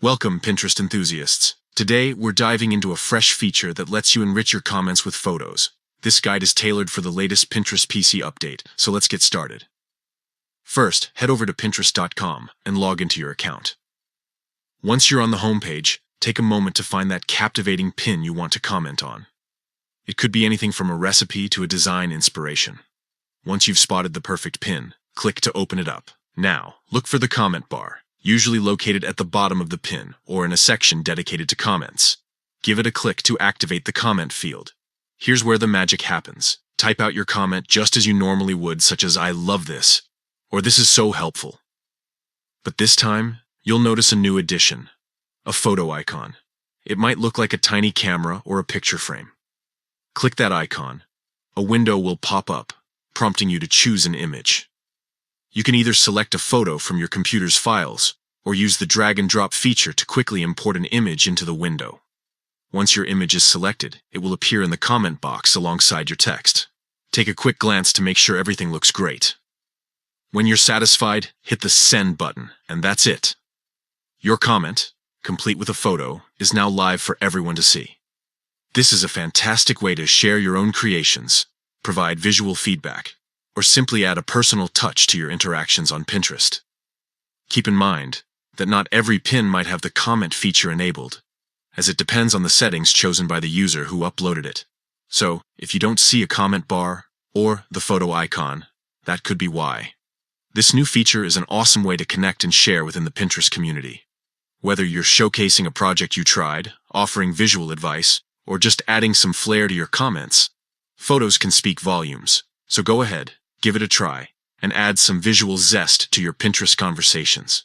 Welcome, Pinterest enthusiasts. Today, we're diving into a fresh feature that lets you enrich your comments with photos. This guide is tailored for the latest Pinterest PC update, so let's get started. First, head over to Pinterest.com and log into your account. Once you're on the homepage, take a moment to find that captivating pin you want to comment on. It could be anything from a recipe to a design inspiration. Once you've spotted the perfect pin, click to open it up. Now, look for the comment bar, usually located at the bottom of the pin or in a section dedicated to comments. Give it a click to activate the comment field. Here's where the magic happens. Type out your comment just as you normally would, such as "I love this," or "This is so helpful." But this time, you'll notice a new addition, a photo icon. It might look like a tiny camera or a picture frame. Click that icon. A window will pop up, prompting you to choose an image. You can either select a photo from your computer's files or use the drag and drop feature to quickly import an image into the window. Once your image is selected, it will appear in the comment box alongside your text. Take a quick glance to make sure everything looks great. When you're satisfied, hit the Send button, and that's it. Your comment, complete with a photo, is now live for everyone to see. This is a fantastic way to share your own creations, provide visual feedback, or simply add a personal touch to your interactions on Pinterest. Keep in mind that not every pin might have the comment feature enabled, as it depends on the settings chosen by the user who uploaded it. So, if you don't see a comment bar or the photo icon, that could be why. This new feature is an awesome way to connect and share within the Pinterest community. Whether you're showcasing a project you tried, offering visual advice, or just adding some flair to your comments, photos can speak volumes. So go ahead, give it a try, and add some visual zest to your Pinterest conversations.